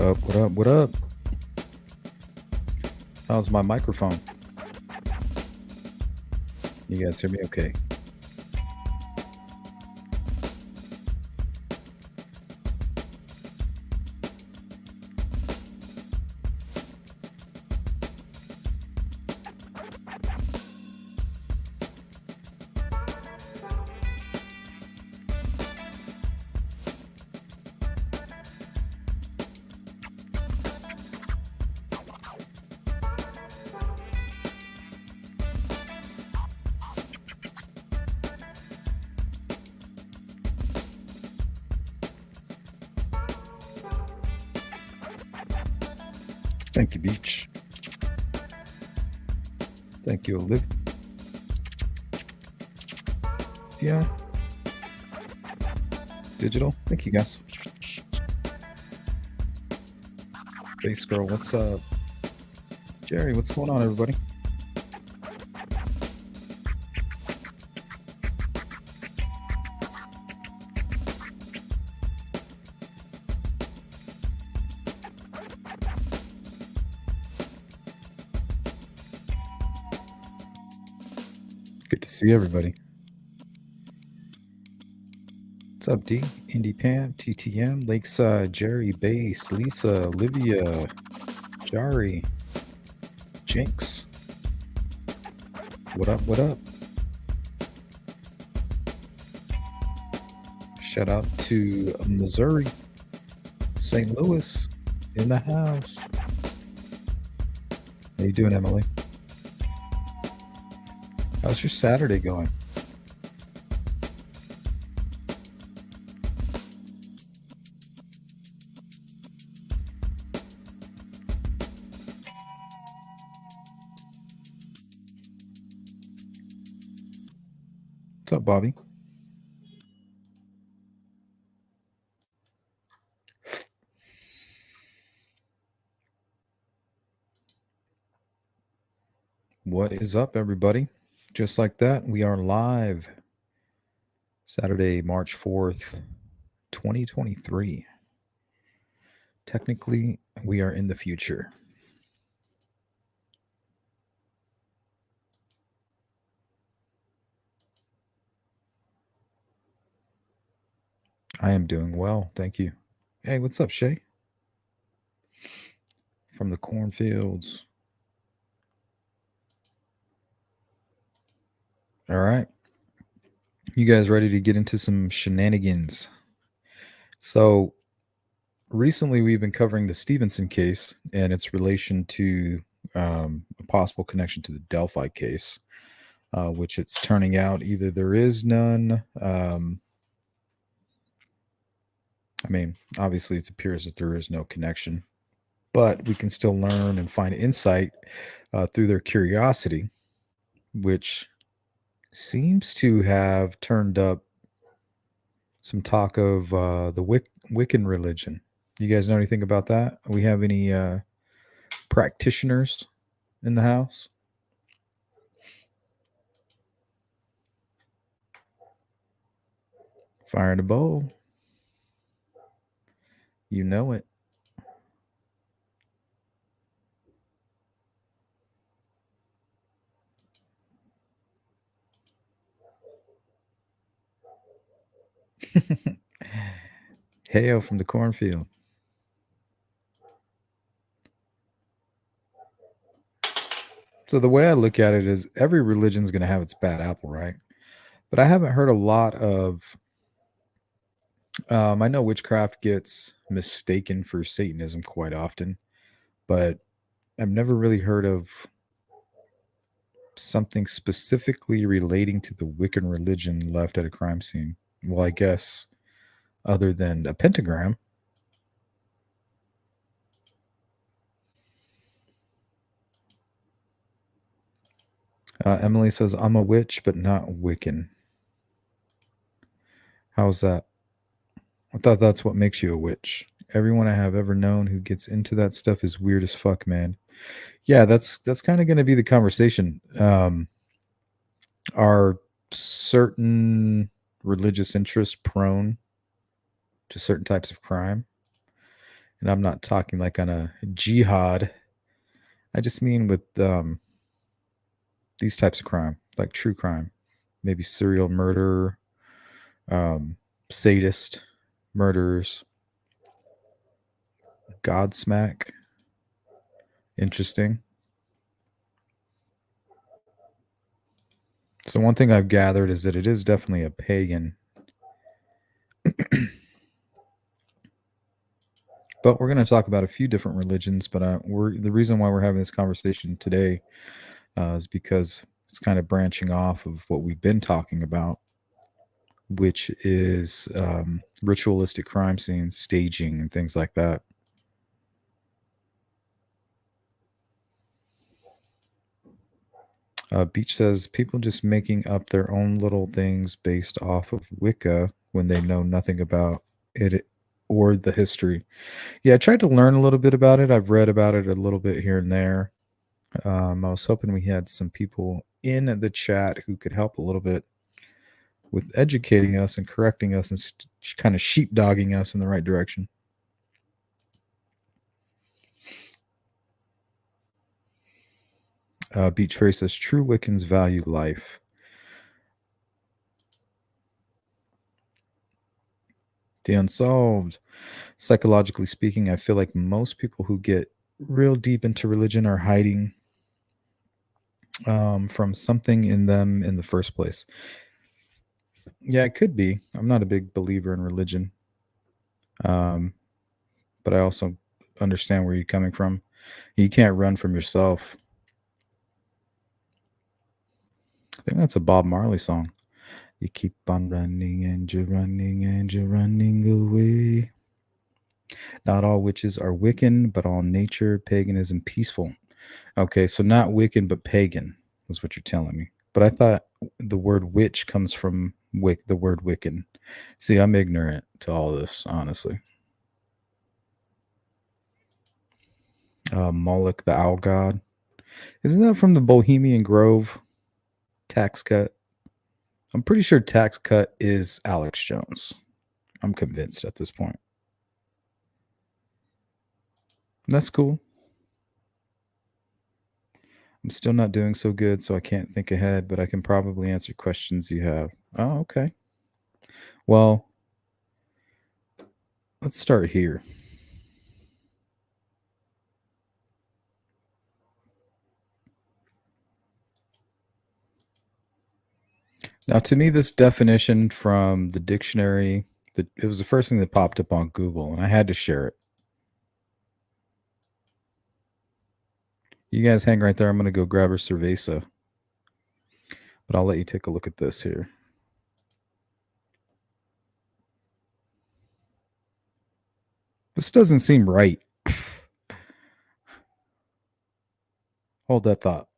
up? What up? What up? How's my microphone? You guys hear me okay? Thank you, Beach. Thank you, Olivia. Yeah. Digital. Thank you, guys. Face Girl, what's up? Jerry, what's going on, everybody? Good to see everybody. What's up, D? Indie Pam, TTM, Lakeside, Jerry, Bass, Lisa, Olivia, Jari, Jinx. What up? What up? Shout out to Missouri, St. Louis, in the house. How you doing, Emily? How's your Saturday going? What's up, Bobby? What is up, everybody? Just like that, we are live. Saturday, March 4th, 2023. Technically, we are in the future. I am doing well, thank you. Hey, what's up, Shay? From the cornfields. All right. You guys ready to get into some shenanigans? So, recently we've been covering the Stevenson case and its relation to a possible connection to the Delphi case, which it's turning out either there is none. I mean, obviously, it appears that there is no connection, but we can still learn and find insight through their curiosity, which seems to have turned up some talk of the Wiccan religion. You guys know anything about that? We have any practitioners in the house? Fire in a bowl. You know it. Hail from the cornfield. So the way I look at it is every religion's going to have its bad apple, right? But I haven't heard a lot of I know witchcraft gets mistaken for Satanism quite often, but I've never really heard of something specifically relating to the Wiccan religion left at a crime scene. Well, I guess other than a pentagram. Emily says, I'm a witch, but not Wiccan. How's that? I thought that's what makes you a witch. Everyone I have ever known who gets into that stuff is weird as fuck, man. Yeah, that's kind of going to be the conversation. Are certain religious interests prone to certain types of crime? And I'm not talking like on a jihad. I just mean with these types of crime, like true crime, maybe serial murder, um, sadist murders, Godsmack. Interesting. So one thing I've gathered is that it is definitely a pagan. But we're going to talk about a few different religions. But the reason why we're having this conversation today is because it's kind of branching off of what we've been talking about, which is ritualistic crime scenes, staging, and things like that. Beach says people just making up their own little things based off of Wicca when they know nothing about it or the history. Yeah, I tried to learn a little bit about it. I've read about it a little bit here and there. I was hoping we had some people in the chat who could help a little bit with educating us and correcting us and kind of sheepdogging us in the right direction. Beach Fairy says true Wiccans value life. The Unsolved. Psychologically speaking, I feel like most people who get real deep into religion are hiding from something in them in the first place. Yeah, it could be. I'm not a big believer in religion, but I also understand where you're coming from. You can't run from yourself. I think that's a Bob Marley song. You keep on running and you're running and you're running away. Not all witches are Wiccan, but all nature, paganism, peaceful. Okay, so not Wiccan, but pagan is what you're telling me. But I thought the word witch comes from the word Wiccan. See, I'm ignorant to all this, honestly. Moloch, the owl god. Isn't that from the Bohemian Grove? Tax cut. I'm pretty sure tax cut is Alex Jones. I'm convinced at this point. That's cool. I'm still not doing so good, so I can't think ahead, but I can probably answer questions you have. Oh, okay. Well, let's start here. Now, to me, this definition from the dictionary, it was the first thing that popped up on Google, and I had to share it. You guys hang right there. I'm going to go grab a cerveza, but I'll let you take a look at this here. This doesn't seem right. Hold that thought.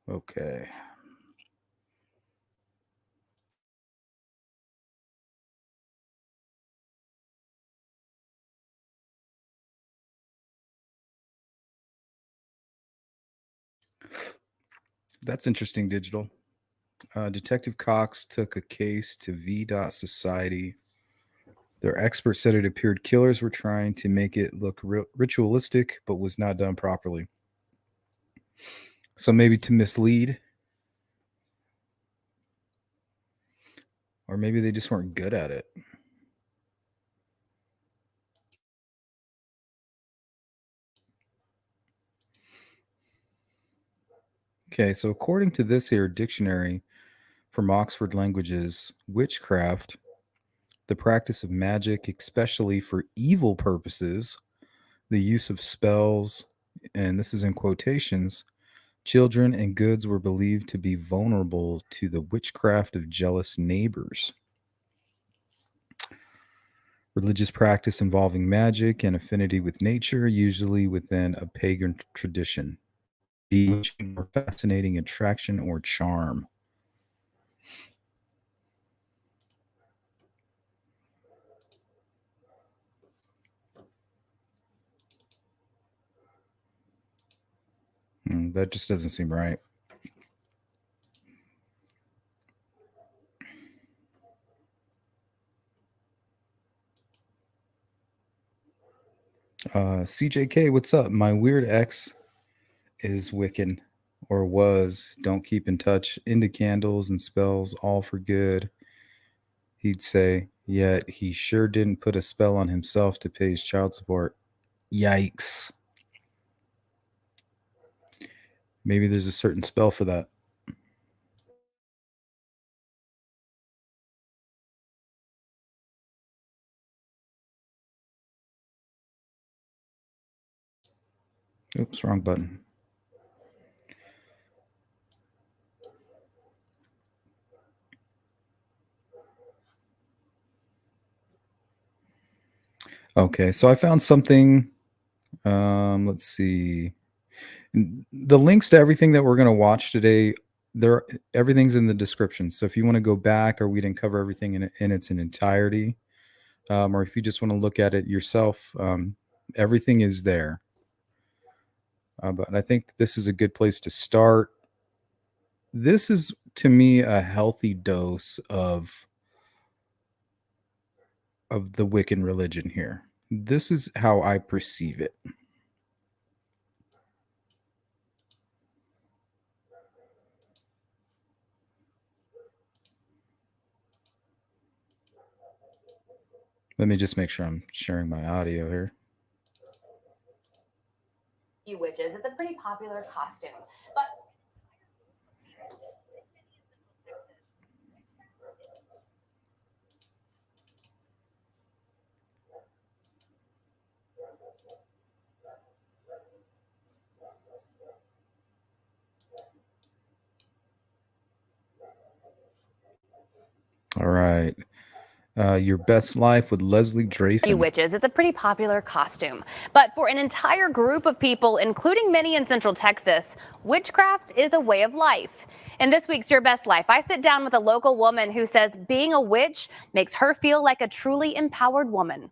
Okay. That's interesting, Digital. Detective Cox took a case to V. Society. Their expert said it appeared killers were trying to make it look ritualistic, but was not done properly. So maybe to mislead. Or maybe they just weren't good at it. Okay, so according to this here dictionary from Oxford Languages, witchcraft, the practice of magic, especially for evil purposes, the use of spells, and this is in quotations, children and goods were believed to be vulnerable to the witchcraft of jealous neighbors. Religious practice involving magic and affinity with nature, usually within a pagan tradition. Bewitching or fascinating attraction or charm. That just doesn't seem right. CJK, what's up? My weird ex is Wiccan, or was. Don't keep in touch. Into candles and spells, all for good. He'd say, yet he sure didn't put a spell on himself to pay his child support. Yikes. Maybe there's a certain spell for that. Oops, wrong button. Okay, so I found something. Let's see. The links to everything that we're going to watch today, everything's in the description. So if you want to go back, or we didn't cover everything in its entirety, or if you just want to look at it yourself, everything is there. But I think this is a good place to start. This is, to me, a healthy dose of the Wiccan religion here. This is how I perceive it. Let me just make sure I'm sharing my audio here. You witches, it's a pretty popular costume, but All right. Your Best Life with Leslie Dreyfus. you witches, it's a pretty popular costume. But for an entire group of people, including many in Central Texas, witchcraft is a way of life. In this week's Your Best Life, I sit down with a local woman who says being a witch makes her feel like a truly empowered woman.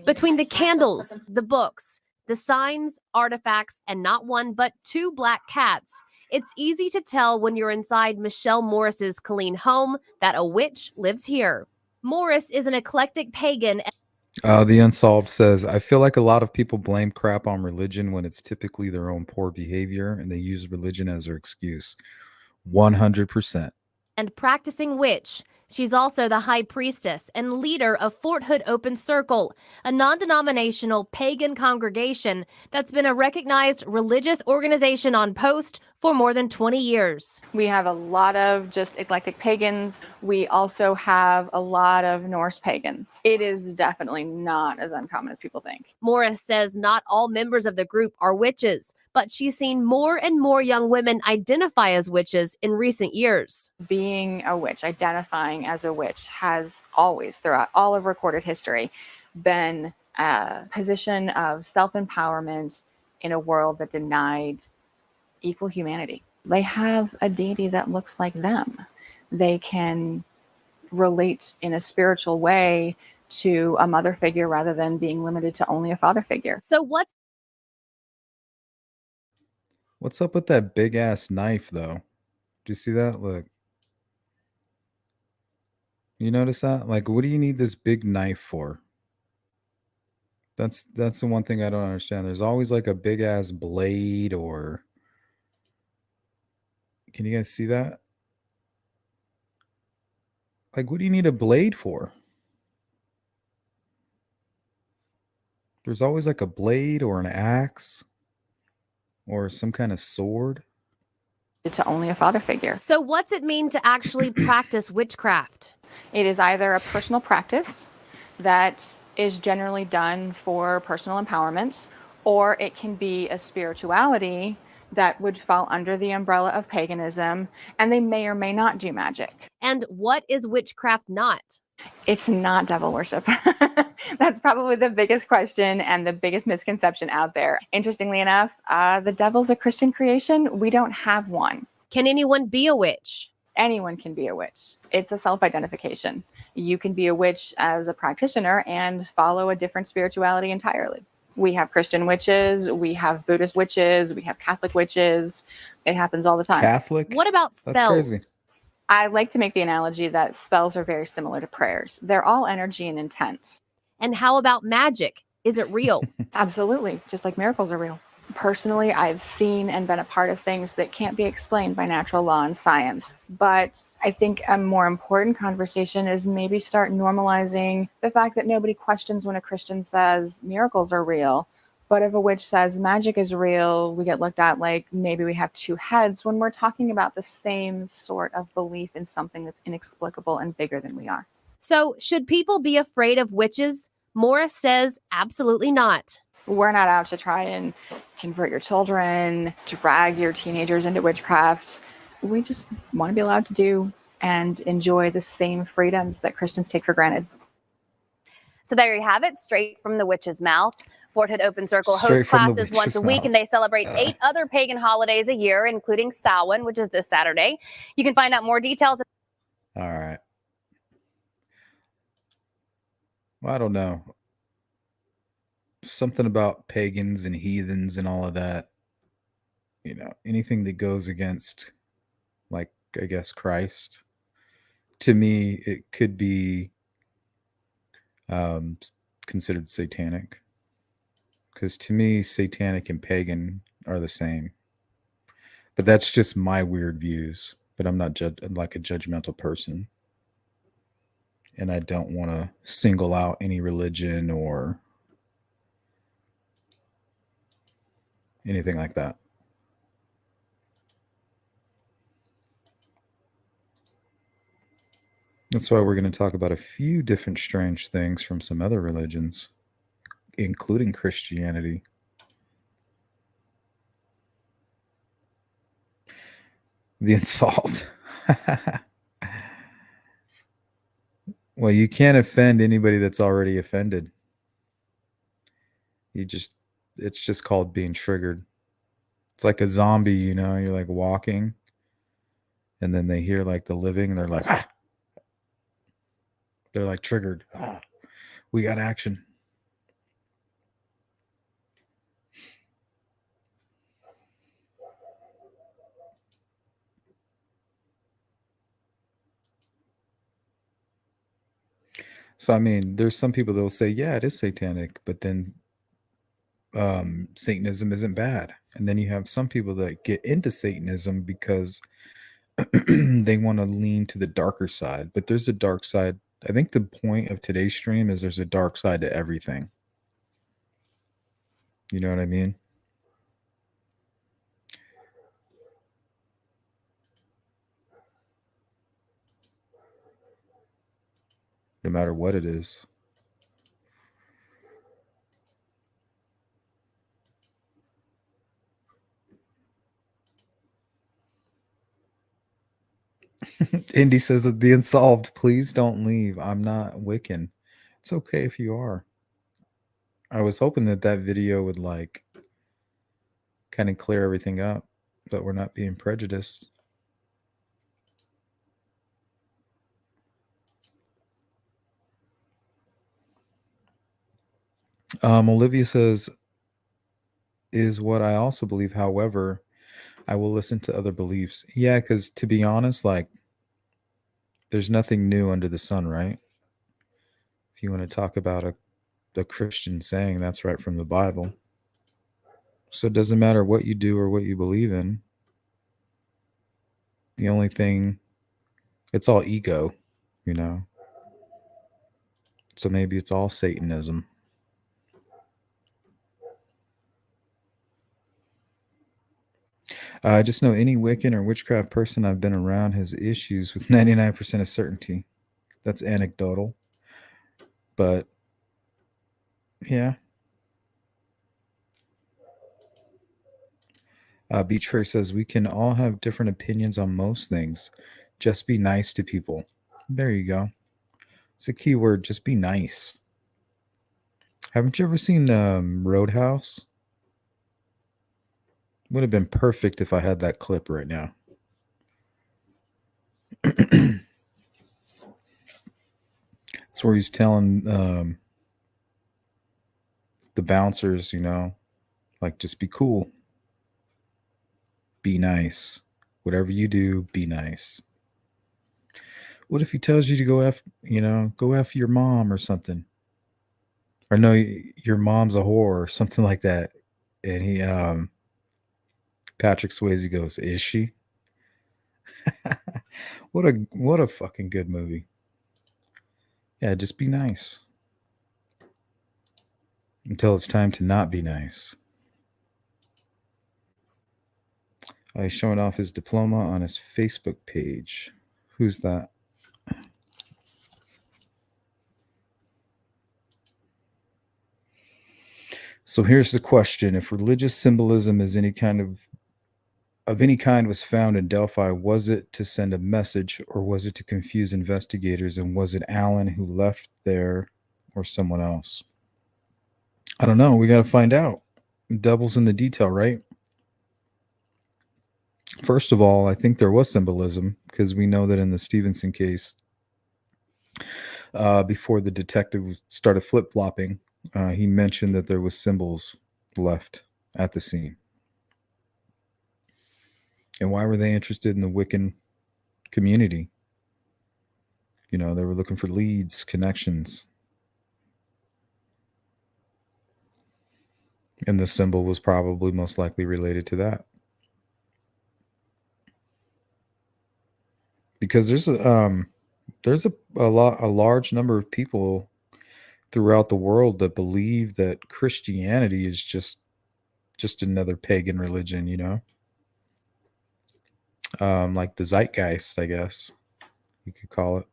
Between the candles, the books, the signs, artifacts, and not one but two black cats, it's easy to tell when you're inside Michelle Morris's Colleen home that a witch lives here. Morris is an eclectic pagan. The Unsolved says, I feel like a lot of people blame crap on religion when it's typically their own poor behavior, and they use religion as their excuse. 100%. And practicing witch. She's also the high priestess and leader of Fort Hood Open Circle, a non-denominational pagan congregation that's been a recognized religious organization on post for more than 20 years. We have a lot of just eclectic pagans. We also have a lot of Norse pagans. It is definitely not as uncommon as people think. Morris says not all members of the group are witches, but she's seen more and more young women identify as witches in recent years. Being a witch, identifying as a witch, has always, throughout all of recorded history, been a position of self-empowerment in a world that denied equal humanity. They have a deity that looks like them. They can relate in a spiritual way to a mother figure rather than being limited to only a father figure. So what's up with that big ass knife, though? Do you see that? Look. You notice that? Like, what do you need this big knife for? That's the one thing I don't understand. There's always like a big ass blade, or can you guys see that? Like, what do you need a blade for? There's always like a blade or an axe or some kind of sword. To only a father figure. So what's it mean to actually practice witchcraft? It is either a personal practice that is generally done for personal empowerment, or it can be a spirituality that would fall under the umbrella of paganism, and they may or may not do magic. And what is witchcraft not? It's not devil worship. That's probably the biggest question and the biggest misconception out there. Interestingly enough, the devil's a Christian creation. We don't have one. Can anyone be a witch? Anyone can be a witch. It's a self-identification. You can be a witch as a practitioner and follow a different spirituality entirely. We have Christian witches, we have Buddhist witches, we have Catholic witches. It happens all the time. Catholic? What about That's spells? crazy. I like to make the analogy that spells are very similar to prayers. They're all energy and intent. And how about magic? Is it real? Absolutely, just like miracles are real. Personally, I've seen and been a part of things that can't be explained by natural law and science. But I think a more important conversation is maybe start normalizing the fact that nobody questions when a Christian says miracles are real. But if a witch says magic is real, we get looked at like maybe we have two heads when we're talking about the same sort of belief in something that's inexplicable and bigger than we are. So should people be afraid of witches? Morris says absolutely not. We're not out to try and convert your children, drag your teenagers into witchcraft. We just want to be allowed to do and enjoy the same freedoms that Christians take for granted. So there you have it, straight from the witch's mouth. Fort Hood Open Circle Straight hosts from the classes once witch's a week, mouth. and they celebrate 8 other pagan holidays a year, including Samhain, which is this Saturday. You can find out more details. All right. Well, I don't know. Something about pagans and heathens and all of that. You know, anything that goes against, like, I guess, Christ. To me, it could be considered satanic. Because to me, satanic and pagan are the same. But that's just my weird views. But I'm not like a judgmental person. And I don't want to single out any religion or anything like that. That's why we're going to talk about a few different strange things from some other religions, including Christianity. The unsolved. Well, you can't offend anybody that's already offended. It's just called being triggered. It's like a zombie, you know, you're like walking and then they hear like the living and they're like, ah. They're like triggered. Ah, we got action. So, I mean, there's some people that will say, yeah, it is satanic, but then Satanism isn't bad. And then you have some people that get into Satanism because they want to lean to the darker side. But there's a dark side. I think the point of today's stream is there's a dark side to everything. You know what I mean? No matter what it is. Indy says that the unsolved, please don't leave. I'm not Wiccan. It's okay if you are. I was hoping that that video would like kind of clear everything up, but we're not being prejudiced. Olivia says, is what I also believe. However, I will listen to other beliefs. Yeah, because to be honest, like, there's nothing new under the sun, right? If you want to talk about a Christian saying, that's right from the Bible. So it doesn't matter what you do or what you believe in. The only thing, it's all ego. you know? So maybe it's all Satanism. I just know any Wiccan or witchcraft person I've been around has issues with 99% of certainty. That's anecdotal. But yeah. Beachfair says we can all have different opinions on most things. Just be nice to people. There you go. It's a key word. Just be nice. Haven't you ever seen Roadhouse? Would have been perfect if I had that clip right now. It's where he's telling the bouncers, you know, like just be cool. Be nice. Whatever you do, be nice. What if he tells you to go go F your mom or something? Or no, your mom's a whore or something like that. And he Patrick Swayze goes, "Is she?" What a fucking good movie. Yeah, just be nice. Until it's time to not be nice. He's showing off his diploma on his Facebook page. Who's that? So here's the question. If religious symbolism is any kind was found in Delphi, was it to send a message or was it to confuse investigators? And was it Alan who left there or someone else? I don't know. We got to find out. Devil's in the detail, right? First of all, I think there was symbolism because we know that in the Stevenson case, before the detective started flip-flopping, he mentioned that there was symbols left at the scene. And why were they interested in the Wiccan community? You know, they were looking for leads, connections. And the symbol was probably most likely related to that. Because there's a large number of people throughout the world that believe that Christianity is just another pagan religion, you know? Like the zeitgeist, I guess you could call it.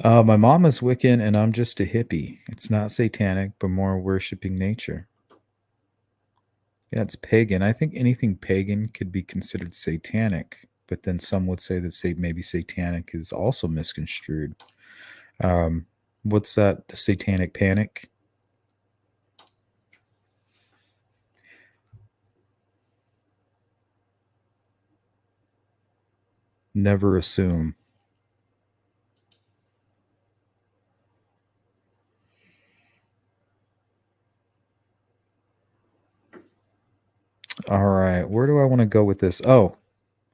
My mom is Wiccan and I'm just a hippie. It's not satanic, but more worshiping nature. Yeah, it's pagan. I think anything pagan could be considered satanic, but then some would say that maybe satanic is also misconstrued. What's that? The satanic panic? Never assume. All right. Where do I want to go with this? Oh,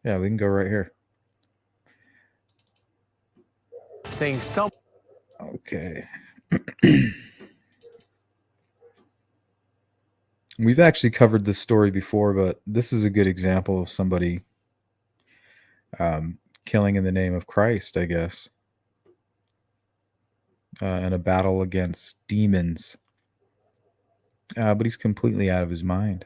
yeah, we can go right here. Saying some. Okay. We've actually covered this story before, but this is a good example of somebody killing in the name of Christ, I guess, in a battle against demons. But he's completely out of his mind.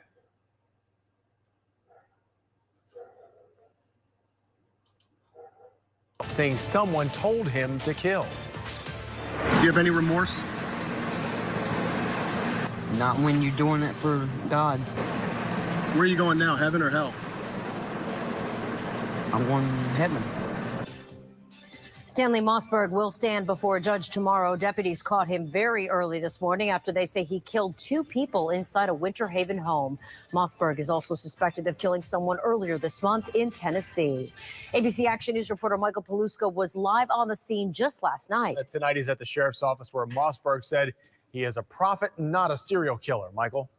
Saying someone told him to kill. Do you have any remorse? Not when you're doing it for God. Where are you going now, heaven or hell? I'm going to heaven. Stanley Mossberg will stand before a judge tomorrow. Deputies caught him very early this morning after they say he killed 2 people inside a Winter Haven home. Mossberg is also suspected of killing someone earlier this month in Tennessee. ABC Action News reporter Michael Paluska was live on the scene just last night. Tonight he's at the sheriff's office where Mossberg said he is a prophet, not a serial killer. Michael?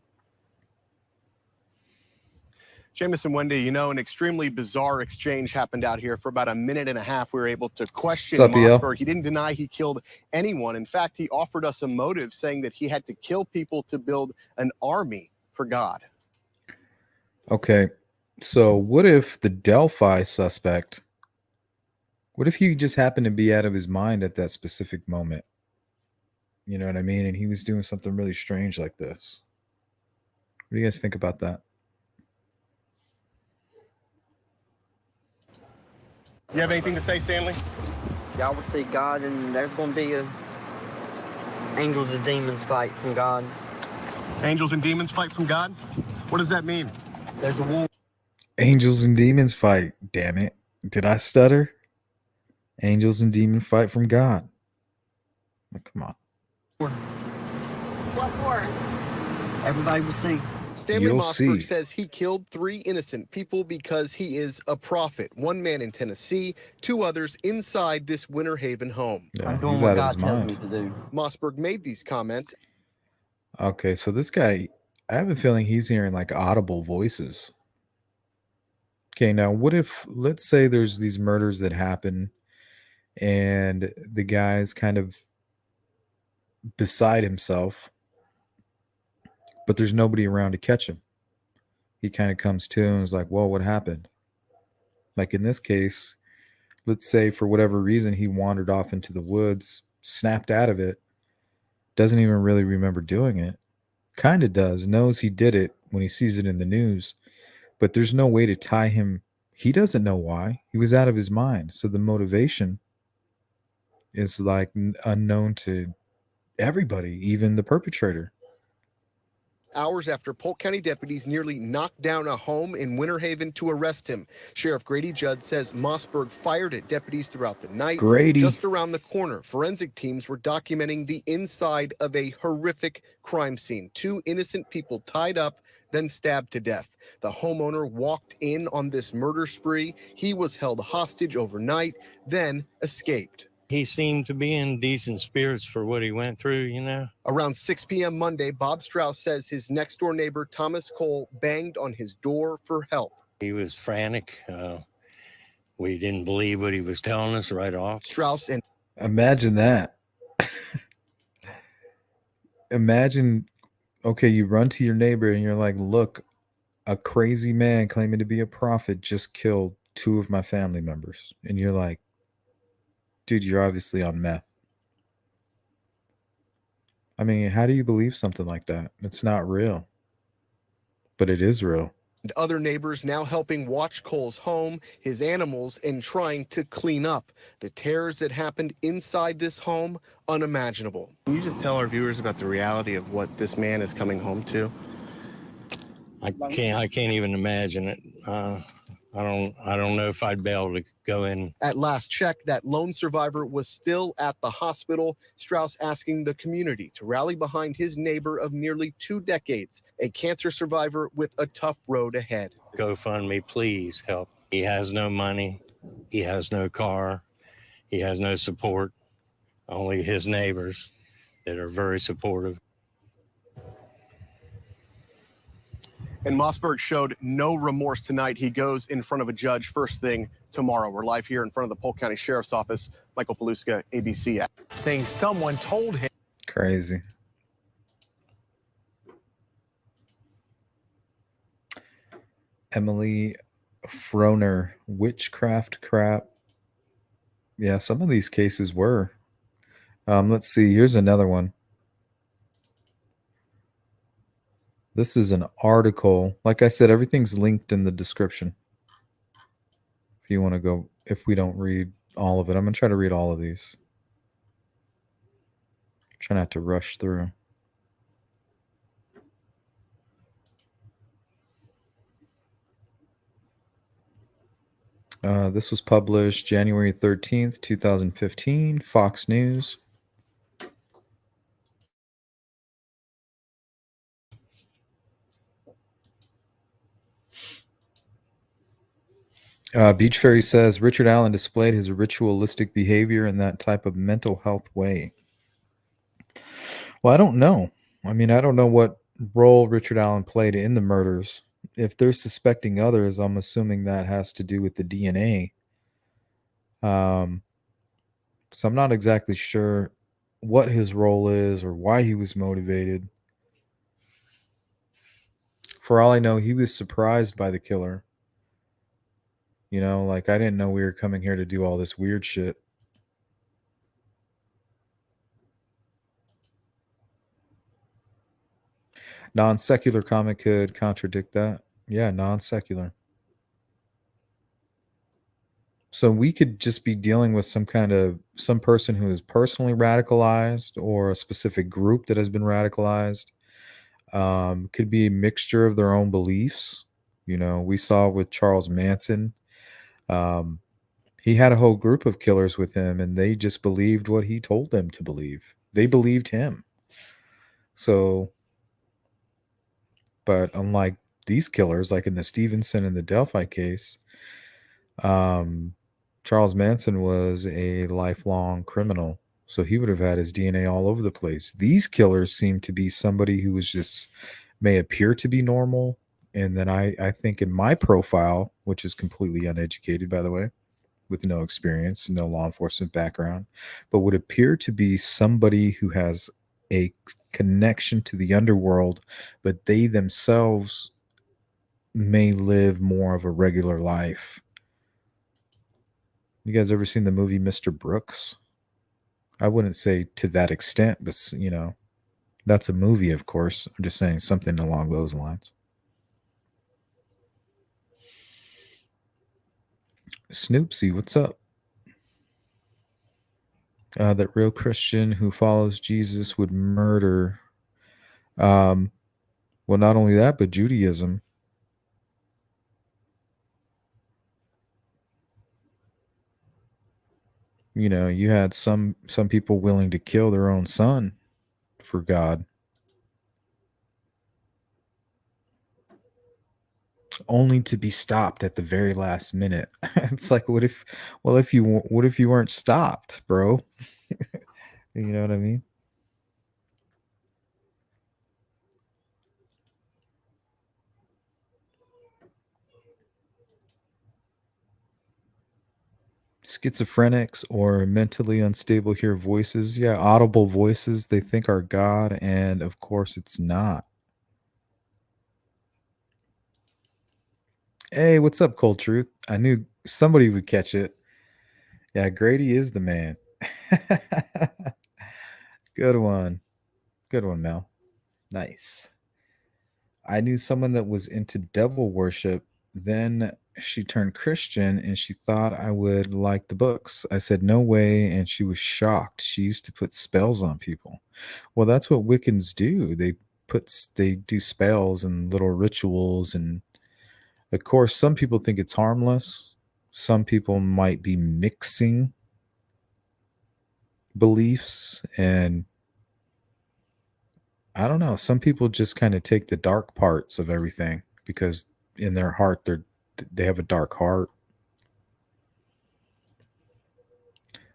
Seamus and Wendy, you know, an extremely bizarre exchange happened out here. For about a minute and a half, we were able to question Mossberg. He didn't deny he killed anyone. In fact, he offered us a motive, saying that he had to kill people to build an army for God. Okay, so what if the Delphi suspect What if he just happened to be out of his mind at that specific moment? You know what I mean? And he was doing something really strange like this. What do you guys think about that? You have anything to say, Stanley? Y'all will see God, and there's going to be angels and demons fight from God. Angels and demons fight from God? What does that mean? There's a war. Angels and demons fight. Damn it. Did I stutter? Angels and demons fight from God. Like, come on. What war? Everybody will see. Stanley You'll Mossberg see. says he killed 3 innocent people because he is a prophet. 1 man in Tennessee, 2 others inside this Winter Haven home. Yeah, I'm doing he's what out of God his tells me mind. to do. Mossberg made these comments. Okay, so this guy, I have a feeling he's hearing like audible voices. Okay, now what if, let's say there's these murders that happen and the guy's kind of beside himself, but there's nobody around to catch him. He kind of comes to and is like, whoa, what happened? Like in this case, let's say for whatever reason he wandered off into the woods, snapped out of it, doesn't even really remember doing it. Kind of does, knows he did it when he sees it in the news, but there's no way to tie him. He doesn't know why. He was out of his mind. So the motivation is like unknown to everybody, even the perpetrator. Hours after Polk County deputies nearly knocked down a home in Winter Haven to arrest him. Sheriff Grady Judd says Mossberg fired at deputies throughout the night. Grady. Just around the corner, forensic teams were documenting the inside of a horrific crime scene. 2 innocent people tied up, then stabbed to death. The homeowner walked in on this murder spree. He was held hostage overnight, then escaped. He seemed to be in decent spirits for what he went through, you know. Around 6 p.m. Monday, Bob Strauss says his next-door neighbor, Thomas Cole, banged on his door for help. He was frantic. We didn't believe what he was telling us right off. Strauss and Imagine that. Imagine, okay, you run to your neighbor and you're like, look, a crazy man claiming to be a prophet just killed 2 of my family members. And you're like, dude, you're obviously on meth. I mean, how do you believe something like that? It's not real. But it is real. other neighbors now helping watch Cole's home, his animals, and trying to clean up. The terrors that happened inside this home, unimaginable. Can you just tell our viewers about the reality of what this man is coming home to? I can't even imagine it. I don't know if I'd be able to go in. At last check, that lone survivor was still at the hospital. Strauss asking the community to rally behind his neighbor of nearly 2 decades, a cancer survivor with a tough road ahead. GoFundMe, please help. He has no money. He has no car. He has no support. Only his neighbors that are very supportive. And Mossberg showed no remorse tonight. He goes in front of a judge first thing tomorrow. We're live here in front of the Polk County Sheriff's Office. Michael Paluska, ABC. Saying someone told him. Crazy. Emily Froner, witchcraft crap. Yeah, some of these cases were. Let's see. Here's another one. This is an article. Like I said, everything's linked in the description. If you want to go, if we don't read all of it, I'm going to try to read all of these. Try not to rush through. This was published January 13th, 2015, Fox News. Beach Fairy says Richard Allen displayed his ritualistic behavior in that type of mental health way. Well, I don't know. I mean, I don't know what role Richard Allen played in the murders. If they're suspecting others, I'm assuming that has to do with the DNA. So I'm not exactly sure what his role is or why he was motivated. For all I know, he was surprised by the killer. You know, like I didn't know we were coming here to do all this weird shit. Non-secular comic could contradict that. Yeah, non-secular. So we could just be dealing with some person who is personally radicalized, or a specific group that has been radicalized. Could be a mixture of their own beliefs. You know, we saw with Charles Manson. He had a whole group of killers with him, and they just believed what he told them to believe. They believed him. So, but unlike these killers, like in the Stevenson and the Delphi case, Charles Manson was a lifelong criminal. So he would have had his DNA all over the place. These killers seem to be somebody who was just may appear to be normal. And then I think in my profile, which is completely uneducated, by the way, with no experience, no law enforcement background, but would appear to be somebody who has a connection to the underworld, but they themselves may live more of a regular life. You guys ever seen the movie Mr. Brooks? I wouldn't say to that extent, but you know, that's a movie, of course. I'm just saying something along those lines. Snoopsy, what's up? That real Christian who follows Jesus would murder. Well, not only that, but Judaism. You know, you had some people willing to kill their own son for God, only to be stopped at the very last minute. It's like, what if you weren't stopped, bro? You know what I mean? Schizophrenics or mentally unstable hear voices. Yeah, audible voices they think are God, and of course it's not. Hey, what's up, Cold Truth? I knew somebody would catch it. Yeah, Grady is the man. Good one. Good one, Mel. Nice. I knew someone that was into devil worship. Then she turned Christian and she thought I would like the books. I said, no way. And she was shocked. She used to put spells on people. Well, that's what Wiccans do. They do spells and little rituals. And of course, some people think it's harmless. Some people might be mixing beliefs, and I don't know. Some people just kind of take the dark parts of everything because in their heart they have a dark heart.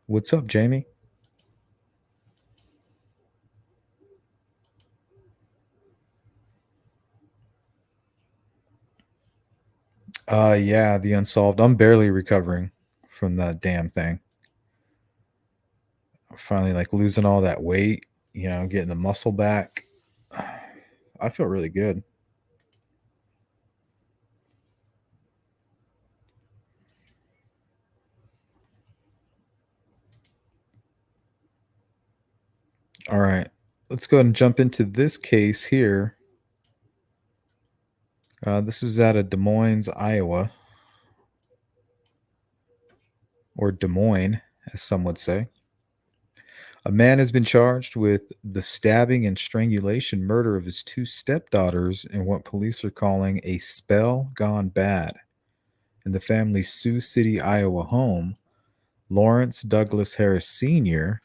What's up, Jamie? Yeah, the unsolved. I'm barely recovering from that damn thing. I'm finally like losing all that weight, you know, getting the muscle back. I feel really good. All right, let's go ahead and jump into this case here. This is out of Des Moines, Iowa, or Des Moines, as some would say. A man has been charged with the stabbing and strangulation murder of his two stepdaughters in what police are calling a spell gone bad in the family's Sioux City, Iowa home. Lawrence Douglas Harris Sr.,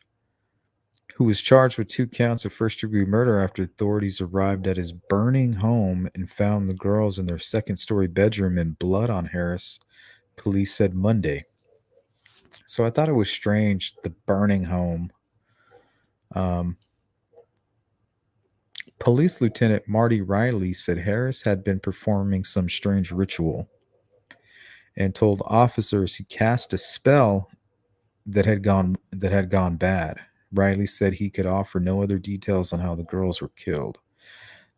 who was charged with 2 counts of first-degree murder after authorities arrived at his burning home and found the girls in their second-story bedroom in blood on Harris, police said Monday. So I thought it was strange, the burning home. Police Lieutenant Marty Riley said Harris had been performing some strange ritual and told officers he cast a spell that had gone bad. Riley said he could offer no other details on how the girls were killed.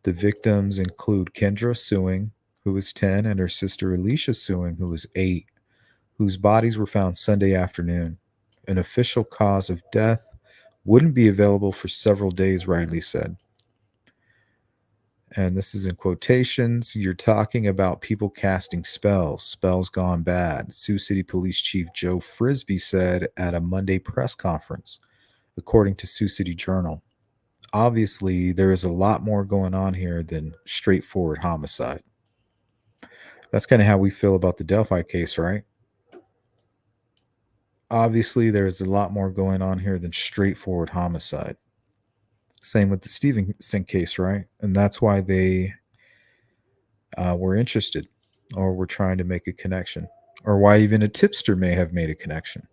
The victims include Kendra Sewing, who was 10, and her sister Alicia Sewing, who was 8. whose bodies were found Sunday afternoon. An official cause of death wouldn't be available for several days, Riley said. And this is in quotations. You're talking about people casting spells gone bad, Sioux City Police Chief Joe Frisbee said at a Monday press conference, according to Sioux City Journal. Obviously, there is a lot more going on here than straightforward homicide. That's kind of how we feel about the Delphi case, right? Obviously, there's a lot more going on here than straightforward homicide. Same with the Stevenson case, right? And that's why they were interested or were trying to make a connection, or why even a tipster may have made a connection.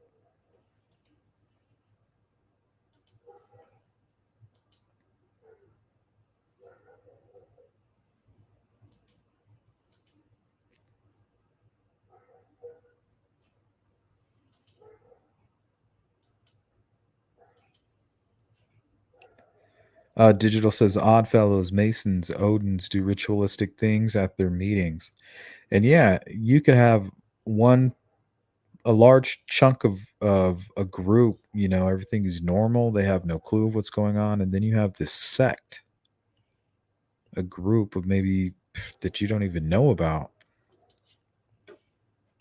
Digital says Oddfellows, Masons, Odins do ritualistic things at their meetings. And yeah, you could have a large chunk of a group, everything is normal. They have no clue of what's going on. And then you have this sect, a group of maybe that you don't even know about.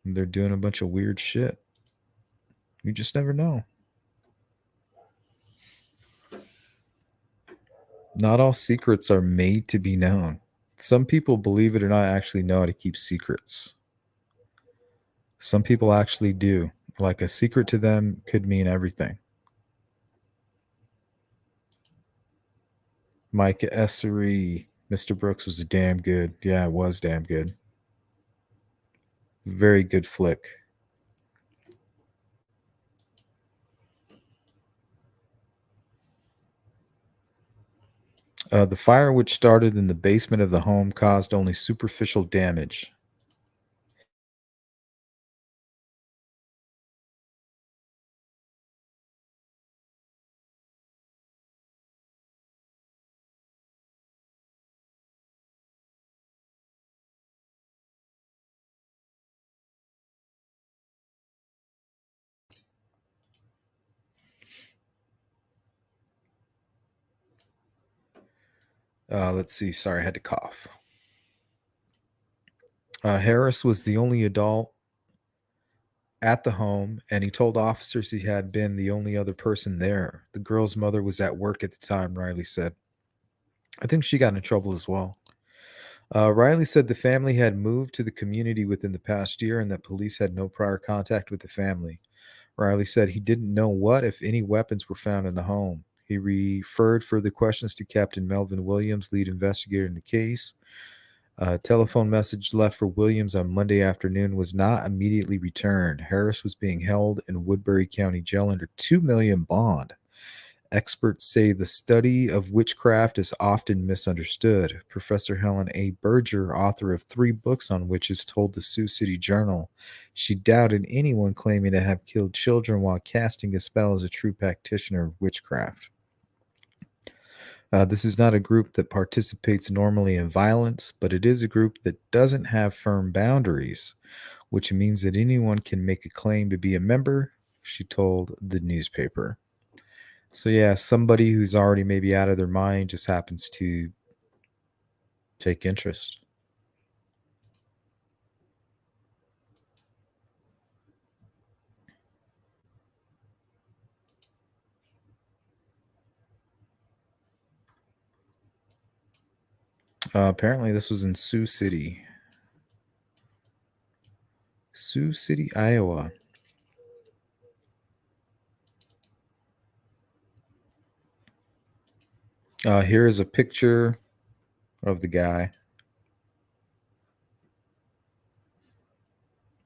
And they're doing a bunch of weird shit. You just never know. Not all secrets are made to be known. Some people, believe it or not, actually know how to keep secrets. Some people actually do. Like a secret to them could mean everything. Mike Essery, Mr. Brooks was damn good. Yeah, it was damn good. Very good flick. The fire, which started in the basement of the home, caused only superficial damage. Let's see. Sorry, I had to cough. Harris was the only adult at the home, and he told officers he had been the only other person there. The girl's mother was at work at the time, Riley said. I think she got in trouble as well. Riley said the family had moved to the community within the past year and that police had no prior contact with the family. Riley said he didn't know what, if any, weapons were found in the home. He referred further questions to Captain Melvin Williams, lead investigator in the case. A telephone message left for Williams on Monday afternoon was not immediately returned. Harris was being held in Woodbury County Jail under $2 million bond. Experts say the study of witchcraft is often misunderstood. Professor Helen A. Berger, author of 3 books on witches, told the Sioux City Journal she doubted anyone claiming to have killed children while casting a spell as a true practitioner of witchcraft. This is not a group that participates normally in violence, but it is a group that doesn't have firm boundaries, which means that anyone can make a claim to be a member, she told the newspaper. So yeah, somebody who's already maybe out of their mind just happens to take interest. Apparently this was in Sioux City. Sioux City, Iowa. Here is a picture of the guy.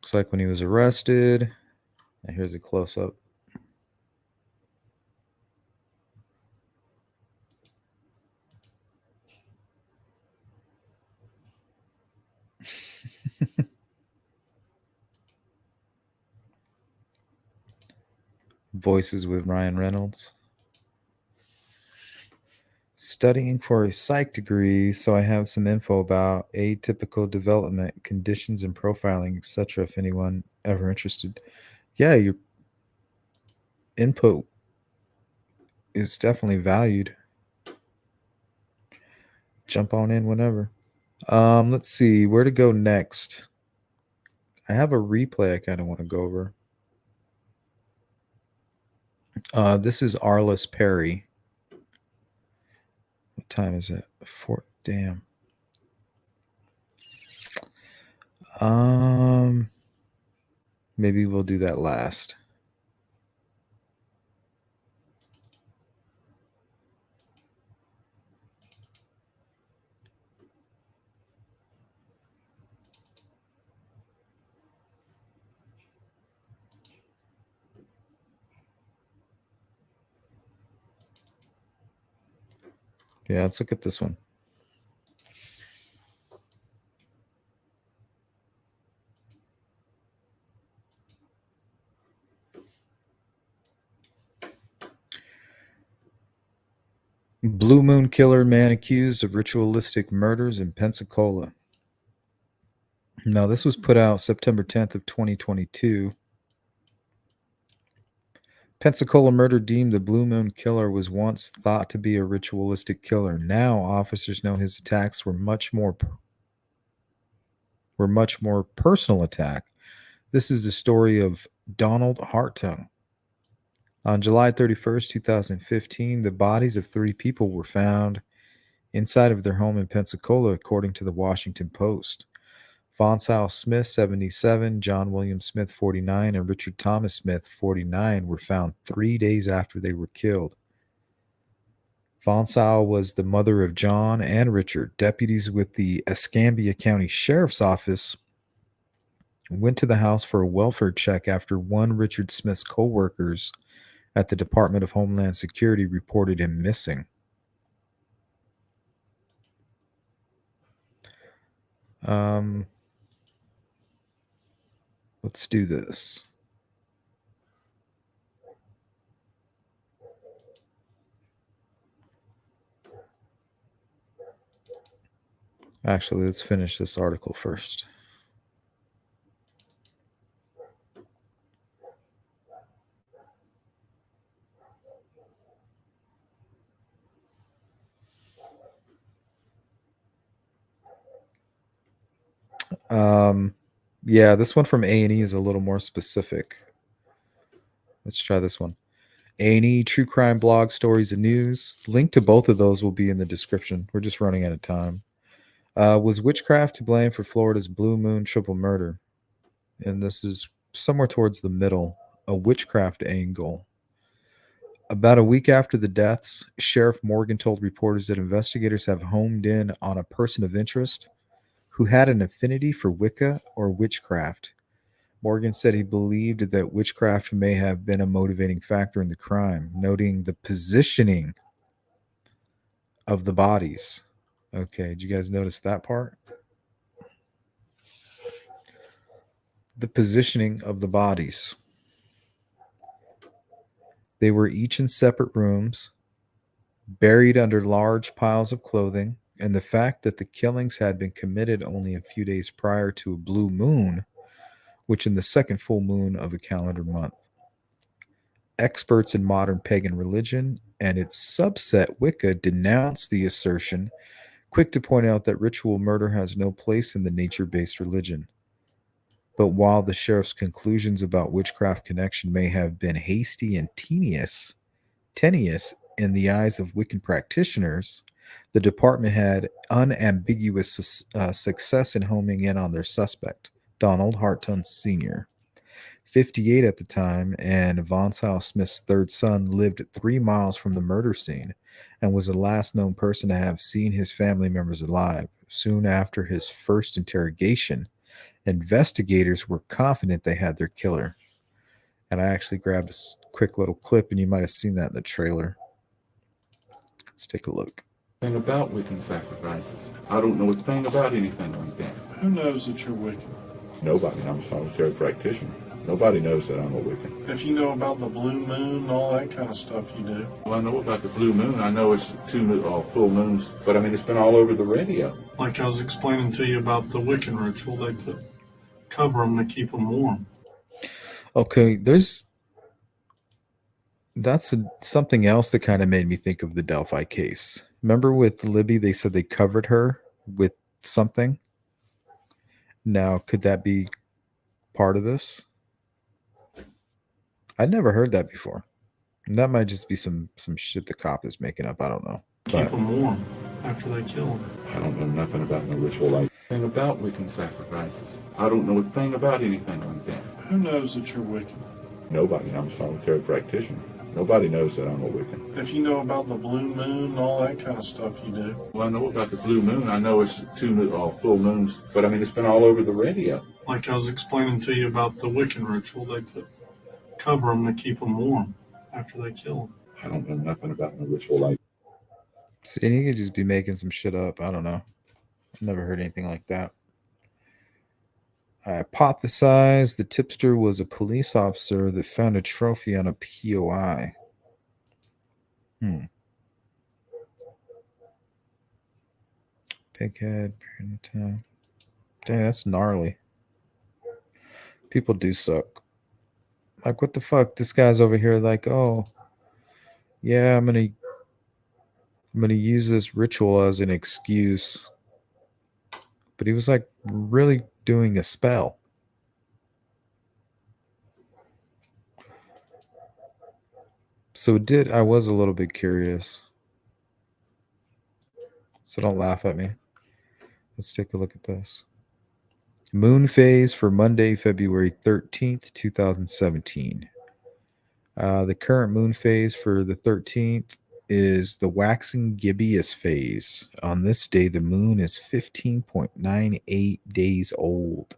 Looks like when he was arrested. And here's a close-up. Voices with Ryan Reynolds. studying for a psych degree, so I have some info about atypical development, conditions, and profiling, etc. If anyone ever interested. Yeah, your input is definitely valued. Jump on in whenever. Let's see where to go next. I have a replay I kind of want to go over. This is Arliss Perry. What time is it? Damn. Maybe we'll do that last. Yeah, let's look at this one. Blue Moon Killer, man accused of ritualistic murders in Pensacola. Now, this was put out September 10th of 2022. Pensacola murder deemed the Blue Moon Killer was once thought to be a ritualistic killer. Now, officers know his attacks were much more personal attack. This is the story of Donald Hartung. On July 31st, 2015, the bodies of 3 people were found inside of their home in Pensacola, according to the Washington Post. Vonsal Smith, 77, John William Smith, 49, and Richard Thomas Smith, 49, were found 3 days after they were killed. Vonsal was the mother of John and Richard. Deputies with the Escambia County Sheriff's Office went to the house for a welfare check after one Richard Smith's co-workers at the Department of Homeland Security reported him missing. Let's do this. Actually, let's finish this article first. Yeah, this one from A&E is a little more specific. Let's try this one. A&E, true crime blog, stories, and news. Link to both of those will be in the description. We're just running out of time. Was witchcraft to blame for Florida's Blue Moon triple murder? And this is somewhere towards the middle, a witchcraft angle. About a week after the deaths, Sheriff Morgan told reporters that investigators have homed in on a person of interest who had an affinity for Wicca or witchcraft. Morgan said he believed that witchcraft may have been a motivating factor in the crime, noting the positioning of the bodies. Okay, did you guys notice that part? The positioning of the bodies. They were each in separate rooms, buried under large piles of clothing, and the fact that the killings had been committed only a few days prior to a blue moon, which in the second full moon of a calendar month. Experts in modern pagan religion and its subset Wicca denounce the assertion, quick to point out that ritual murder has no place in the nature-based religion. But while the sheriff's conclusions about witchcraft connection may have been hasty and tenuous in the eyes of Wiccan practitioners, the department had unambiguous success in homing in on their suspect, Donald Hartung Sr., 58 at the time, and Vonsal Smith's third son lived 3 miles from the murder scene and was the last known person to have seen his family members alive. Soon after his first interrogation, investigators were confident they had their killer. And I actually grabbed a quick little clip, and you might have seen that in the trailer. Let's take a look. Thing about Wiccan sacrifices. I don't know a thing about anything like that. Who knows that you're Wiccan? Nobody. I'm a solitary practitioner. Nobody knows that I'm a Wiccan. If you know about the blue moon and all that kind of stuff, you do. Well, I know about the blue moon. I know it's full moons, but I mean, it's been all over the radio. Like I was explaining to you about the Wiccan ritual, they cover them to keep them warm. Okay, that's something else that kind of made me think of the Delphi case. Remember with Libby, they said they covered her with something. Now, could that be part of this? I'd never heard that before. And that might just be some shit the cop is making up. I don't know. Keep them warm after they kill them. I don't know nothing about no ritual like thing about Wiccan sacrifices. I don't know a thing about anything like that. Who knows that you're Wiccan? Nobody. I'm a solitary practitioner. Nobody knows that I'm a Wiccan. If you know about the blue moon and all that kind of stuff, you do. Well, I know about the blue moon. I know it's full moons, but I mean, it's been all over the radio. Like I was explaining to you about the Wiccan ritual, they cover them to keep them warm after they kill them. I don't know nothing about no ritual like. See, he could just be making some shit up. I don't know. I've never heard anything like that. I hypothesized the tipster was a police officer that found a trophy on a POI. Pighead. Dang, that's gnarly. People do suck. Like, what the fuck? This guy's over here like, oh, yeah, I'm gonna use this ritual as an excuse. But he was like really doing a spell. So I was a little bit curious. So don't laugh at me. Let's take a look at this. Moon phase for Monday, February 13th, 2017. The current moon phase for the 13th is the waxing gibbous phase. On this day, the moon is 15.98 days old.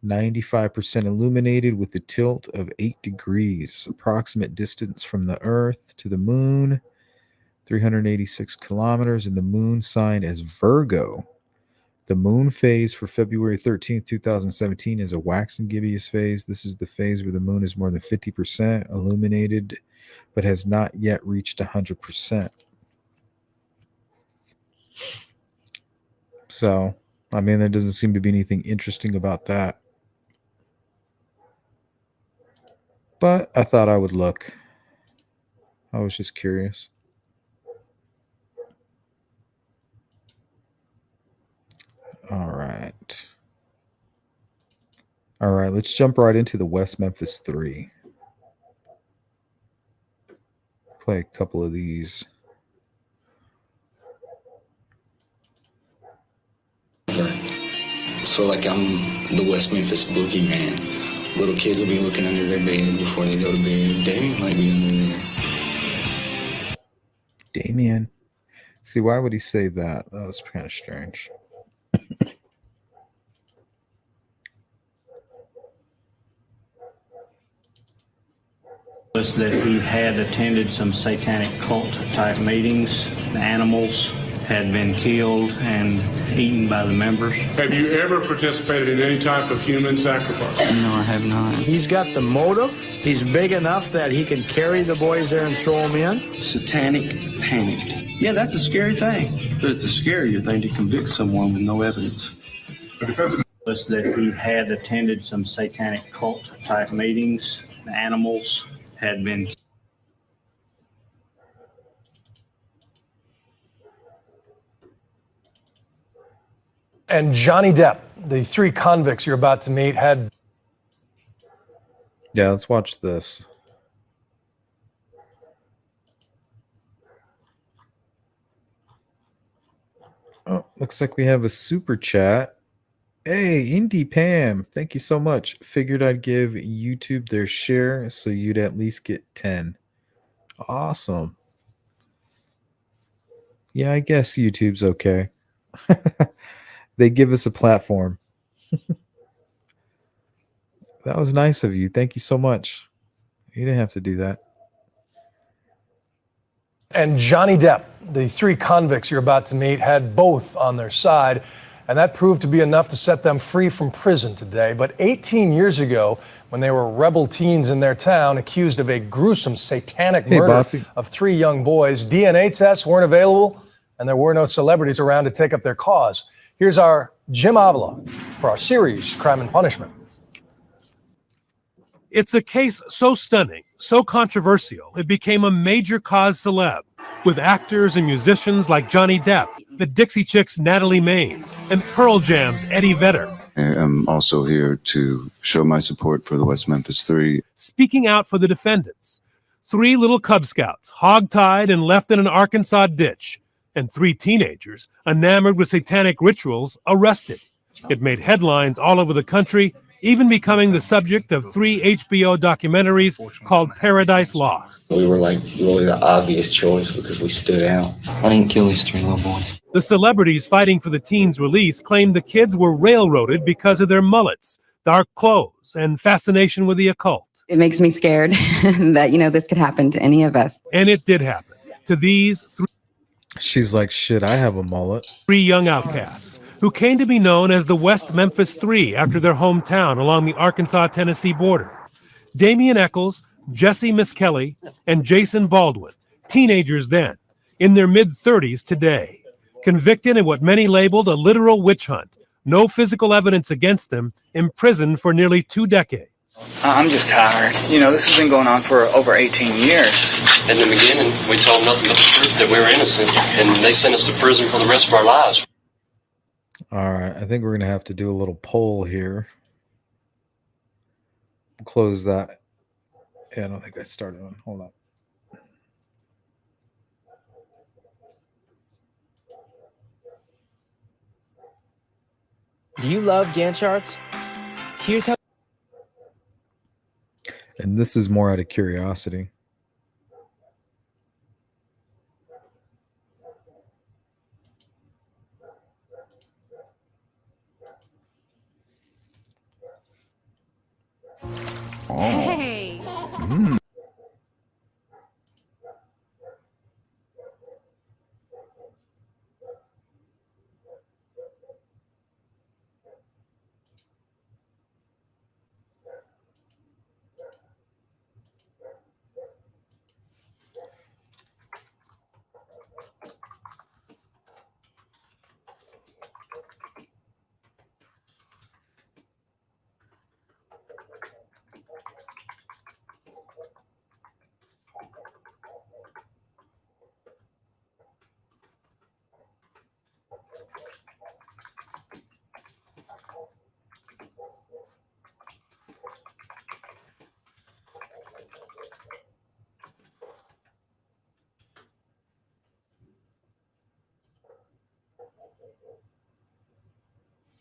95% illuminated with a tilt of 8 degrees. Approximate distance from the Earth to the moon, 386 kilometers, and the moon sign is Virgo. The moon phase for February 13th, 2017 is a waxing gibbous phase. This is the phase where the moon is more than 50% illuminated, but has not yet reached 100%. So, I mean, there doesn't seem to be anything interesting about that. But I thought I would look. I was just curious. All right. All right, let's jump right into the West Memphis 3. Play a couple of these. So like I'm the West Memphis boogeyman. Little kids will be looking under their bed before they go to bed. Damien might be under there. Damien. See, why would he say that? That was kind of strange. Was that he had attended some satanic cult type meetings. The animals had been killed and eaten by the members. Have you ever participated in any type of human sacrifice? No, I have not. He's got the motive. He's big enough that he can carry the boys there and throw them in. Satanic panic. Yeah, that's a scary thing. But it's a scarier thing to convict someone with no evidence. Was that he had attended some satanic cult type meetings. The animals had been. And Johnny Depp, the 3 convicts you're about to meet, had. Yeah, let's watch this. Oh, looks like we have a super chat. Hey, Indie Pam, thank you so much. Figured I'd give YouTube their share so you'd at least get 10. Awesome. Yeah, I guess YouTube's okay. They give us a platform. That was nice of you. Thank you so much. You didn't have to do that. And Johnny Depp, the 3 convicts you're about to meet, had both on their side. and that proved to be enough to set them free from prison today. But 18 years ago, when they were rebel teens in their town accused of a gruesome satanic murder of 3 young boys, DNA tests weren't available, and there were no celebrities around to take up their cause. Here's our Jim Avila for our series, Crime and Punishment. It's a case so stunning, so controversial, it became a major cause celeb, with actors and musicians like Johnny Depp, the Dixie Chicks' Natalie Maines, and Pearl Jam's Eddie Vedder. I'm also here to show my support for the West Memphis 3. Speaking out for the defendants. 3 little Cub Scouts hogtied and left in an Arkansas ditch, and 3 teenagers enamored with satanic rituals arrested. It made headlines all over the country, even becoming the subject of 3 HBO documentaries called Paradise Lost. We were like really the obvious choice because we stood out. I didn't kill these 3 little boys. The celebrities fighting for the teens' release claimed the kids were railroaded because of their mullets, dark clothes, and fascination with the occult. It makes me scared that, this could happen to any of us. And it did happen to these 3. She's like, shit, I have a mullet. 3 young outcasts who came to be known as the West Memphis 3 after their hometown along the Arkansas-Tennessee border. Damian Eccles, Jesse Miskelly, and Jason Baldwin, teenagers then, in their mid-30s today, convicted in what many labeled a literal witch hunt, no physical evidence against them, imprisoned for nearly 2 decades. I'm just tired. This has been going on for over 18 years. In the beginning, we told nothing but the truth, that we were innocent, and they sent us to prison for the rest of our lives. All right, I think we're going to have to do a little poll here. We'll close that. Yeah, I don't think I started on. Hold on. Do you love Gantt charts? Here's how. And this is more out of curiosity. Hey.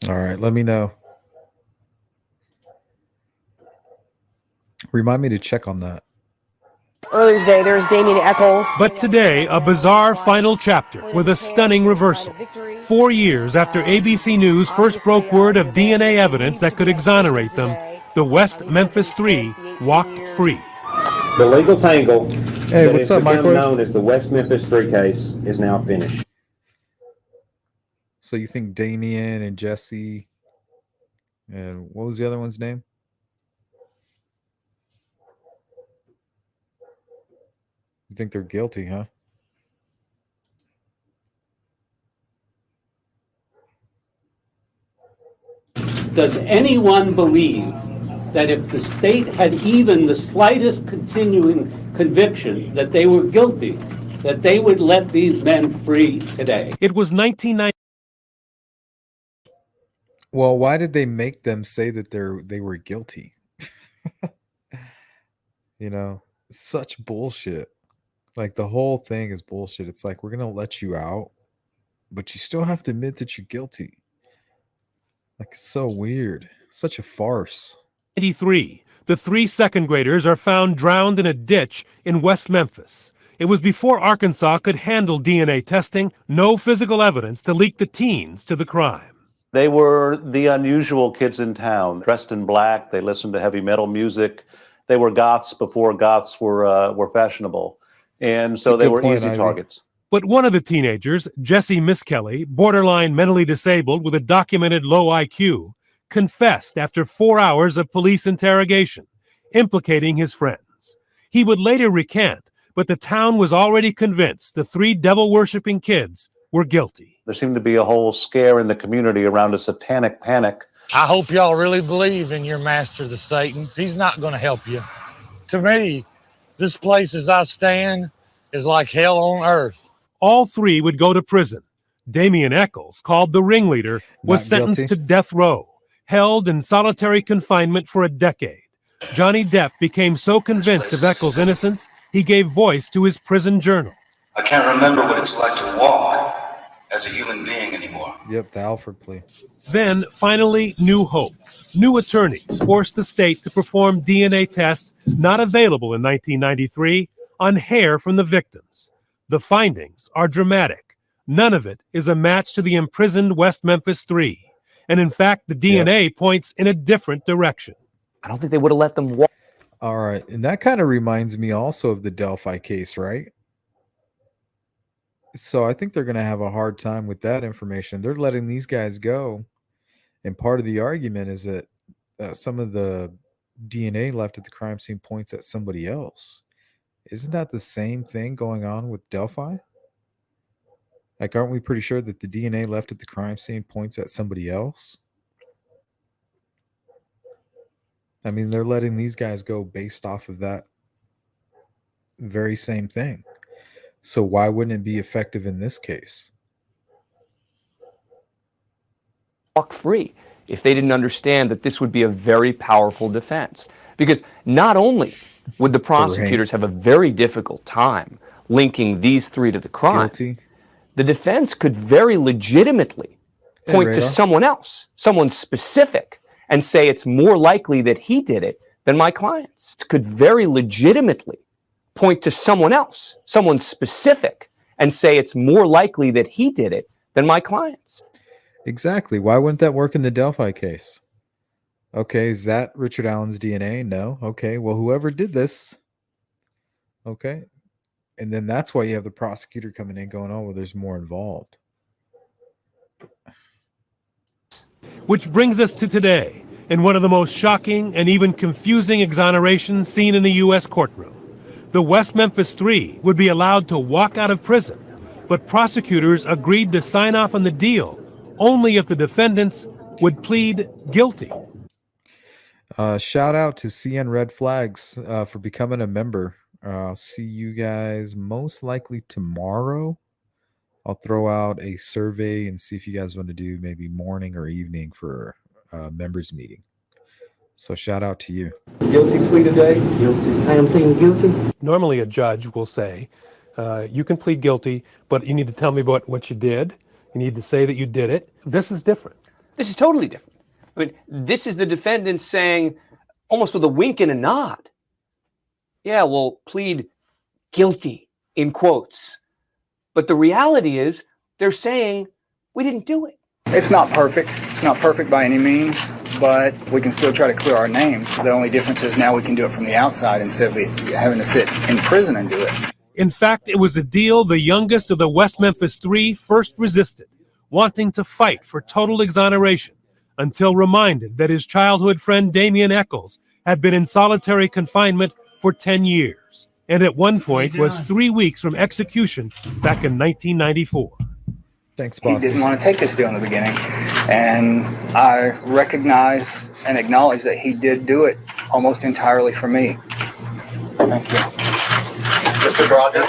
All right, let me know. Remind me to check on that. Earlier today, there was Damian Eccles. But today, a bizarre final chapter with a stunning reversal. 4 years after ABC News first broke word of DNA evidence that could exonerate them, the West Memphis 3 walked free. The legal tangle that what's up, Michael? known as the West Memphis 3 case is now finished. So you think Damien and Jesse and what was the other one's name? You think they're guilty, huh? Does anyone believe that if the state had even the slightest continuing conviction that they were guilty, that they would let these men free today? It was 1990. Well, why did they make them say that they were guilty? Such bullshit. Like the whole thing is bullshit. It's like, we're going to let you out, but you still have to admit that you're guilty. Like, it's so weird. Such a farce. 1993, the 3 second graders are found drowned in a ditch in West Memphis. It was before Arkansas could handle DNA testing, no physical evidence to link the teens to the crime. They were the unusual kids in town, dressed in black. They listened to heavy metal music. They were goths before goths were fashionable. And so they were easy targets. But one of the teenagers, Jesse Miskelly, borderline mentally disabled with a documented low IQ, confessed after 4 hours of police interrogation, implicating his friends. He would later recant, but the town was already convinced the 3 devil-worshipping kids were guilty. There seemed to be a whole scare in the community around a satanic panic. I hope y'all really believe in your master, the Satan. He's not going to help you. To me, this place as I stand is like hell on earth. All 3 would go to prison. Damian Eccles, called the ringleader, was Not sentenced guilty. to death row, held in solitary confinement for a decade. Johnny Depp became so convinced of Eccles' innocence, he gave voice to his prison journal. I can't remember what it's like to walk as a human being anymore. Yep, the Alfred plea. Then, finally, new hope. New attorneys forced the state to perform DNA tests not available in 1993 on hair from the victims. The findings are dramatic. None of it is a match to the imprisoned West Memphis 3. And in fact, the DNA points in a different direction. I don't think they would have let them walk. All right. And that kind of reminds me also of the Delphi case, right? So I think they're going to have a hard time with that information. They're letting these guys go. And part of the argument is that some of the DNA left at the crime scene points at somebody else. Isn't that the same thing going on with Delphi? Like, aren't we pretty sure that the DNA left at the crime scene points at somebody else? I mean, they're letting these guys go based off of that very same thing. So why wouldn't it be effective in this case? Walk free if they didn't understand that this would be a very powerful defense. Because not only would the prosecutors have a very difficult time linking these 3 to the crime, Guilty. the defense could very legitimately point to Radar. someone else, someone specific, and say it's more likely that he did it than my clients. It could very legitimately point to someone else, someone specific, and say it's more likely that he did it than my clients. Exactly. Why wouldn't that work in the Delphi case? Okay, is that Richard Allen's DNA? No. Okay, well, whoever did this. Okay. And then that's why you have the prosecutor coming in going, oh, well, there's more involved. Which brings us to today, in one of the most shocking and even confusing exonerations seen in a U.S. courtroom. The West Memphis 3 would be allowed to walk out of prison, but prosecutors agreed to sign off on the deal only if the defendants would plead guilty. Shout out to CN Red Flags for becoming a member. See you guys most likely tomorrow. I'll throw out a survey and see if you guys want to do maybe morning or evening for a members meeting. So shout out to you. Guilty plea today? Guilty. I am pleading guilty. Normally a judge will say, you can plead guilty, but you need to tell me about what you did. You need to say that you did it. This is different. This is totally different. I mean, this is the defendant saying, almost with a wink and a nod, yeah, we'll plead guilty, in quotes. But the reality is, they're saying, we didn't do it. It's not perfect. It's not perfect by any means, but we can still try to clear our names. The only difference is now we can do it from the outside instead of having to sit in prison and do it. In fact, it was a deal the youngest of the West Memphis 3 first resisted, wanting to fight for total exoneration, until reminded that his childhood friend Damian Eccles had been in solitary confinement for 10 years, and at one point was 3 weeks from execution back in 1994. Thanks, He didn't want to take this deal in the beginning, and I recognize and acknowledge that he did do it almost entirely for me. Thank you. Mr. Braga.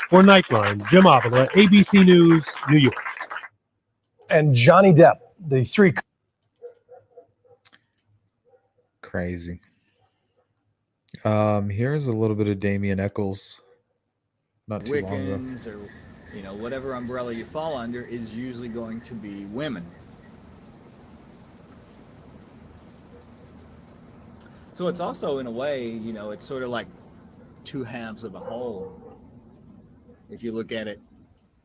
For Nightline, Jim Avila, ABC News, New York. And Johnny Depp, the 3. Crazy. Here's a little bit of Damian Eccles. Not too long ago. Wiccans or, whatever umbrella you fall under is usually going to be women. So it's also, in a way, it's sort of like 2 halves of a whole. If you look at it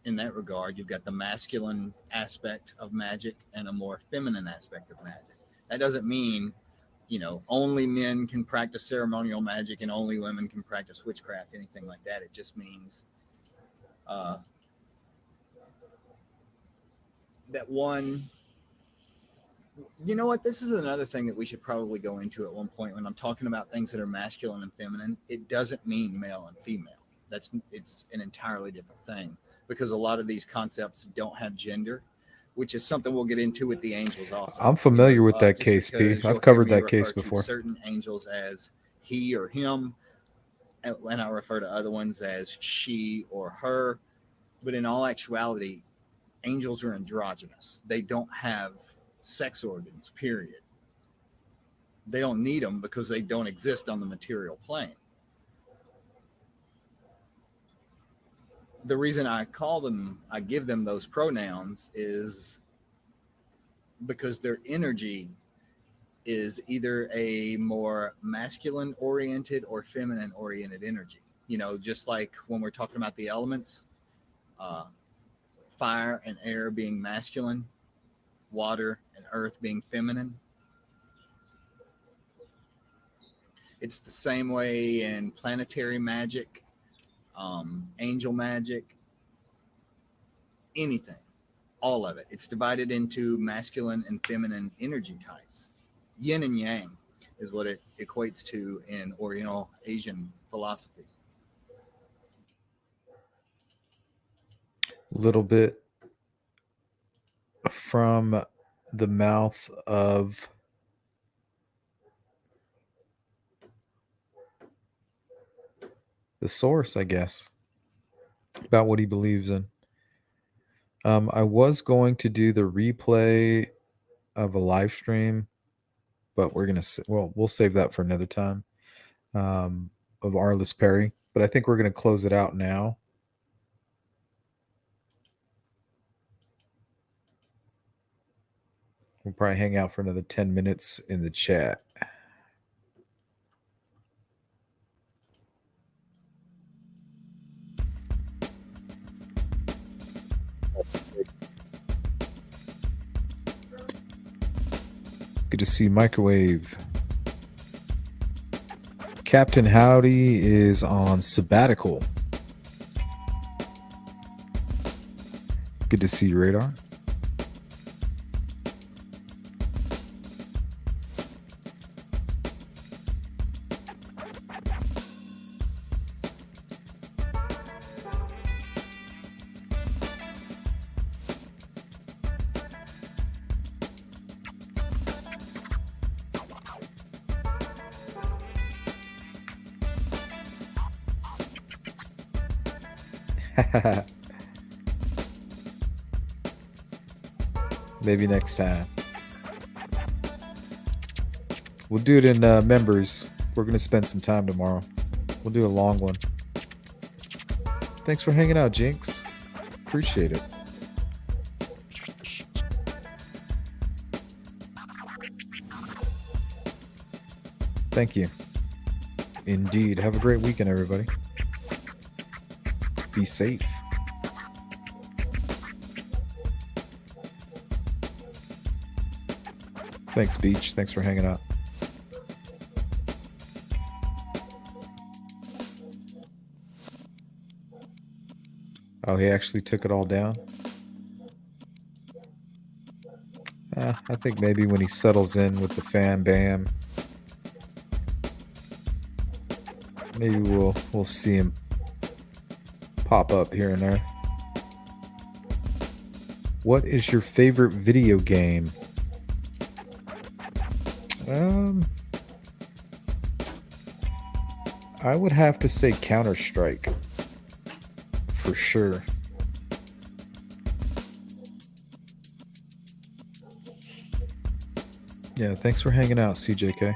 in that regard, you've got the masculine aspect of magic and a more feminine aspect of magic. That doesn't mean only men can practice ceremonial magic and only women can practice witchcraft, anything like that. It just means that one, you know what, this is another thing that we should probably go into at one point when I'm talking about things that are masculine and feminine. It doesn't mean male and female. It's an entirely different thing, because a lot of these concepts don't have gender, which is something we'll get into with the angels also. I'm familiar with that case, P. I've covered that case before. Certain angels as he or him, and I refer to other ones as she or her. But in all actuality, angels are androgynous. They don't have sex organs, period. They don't need them because they don't exist on the material plane. The reason I give them those pronouns is because their energy is either a more masculine oriented or feminine oriented energy. Just like when we're talking about the elements, fire and air being masculine, water and earth being feminine. It's the same way in planetary magic, angel magic, anything, all of it. It's divided into masculine and feminine energy types. Yin and yang is what it equates to in Oriental Asian philosophy. A little bit from the mouth of the source, I guess, about what he believes in. I was going to do the replay of a live stream, but we'll save that for another time, of Arliss Perry. But I think we're going to close it out now. We'll probably hang out for another 10 minutes in the chat. Good to see Microwave. Captain Howdy is on sabbatical. Good to see you, Radar. Maybe next time. We'll do it in members. We're going to spend some time tomorrow. We'll do a long one. Thanks for hanging out, Jinx. Appreciate it. Thank you. Indeed. Have a great weekend, everybody. Be safe. Thanks, Beach. Thanks for hanging out. Oh, he actually took it all down? I think maybe when he settles in with the fam bam, maybe we'll see him pop up here and there. What is your favorite video game? I would have to say Counter-Strike for sure. Yeah, thanks for hanging out, CJK.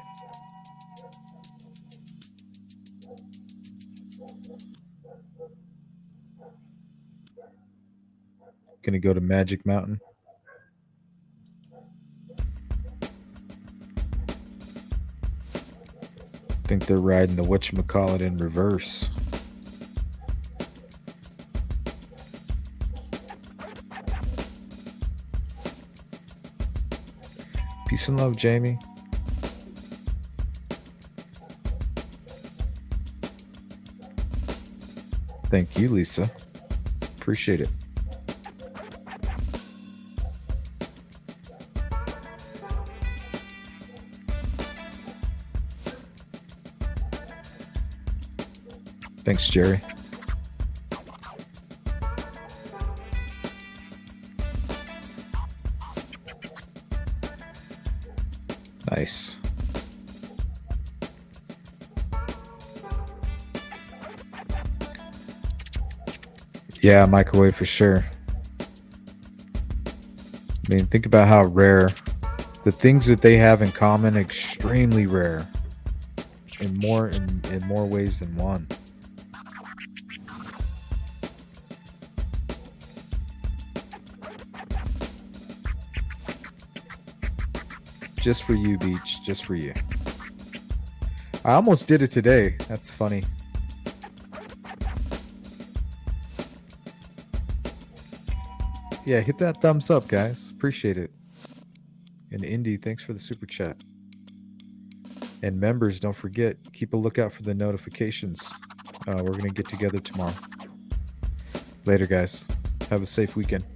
Gonna go to Magic Mountain. Think they're riding the whatchamacallit in reverse. Peace and love, Jamie. Thank you, Lisa. Appreciate it. Thanks, Jerry. Nice. Yeah, microwave for sure. I mean, think about how rare the things that they have in common. Extremely rare, in more ways than one. Just for you, Beach. Just for you. I almost did it today. That's funny. Yeah, hit that thumbs up, guys. Appreciate it. And Indy, thanks for the super chat. And members, don't forget, keep a lookout for the notifications. We're going to get together tomorrow. Later, guys. Have a safe weekend.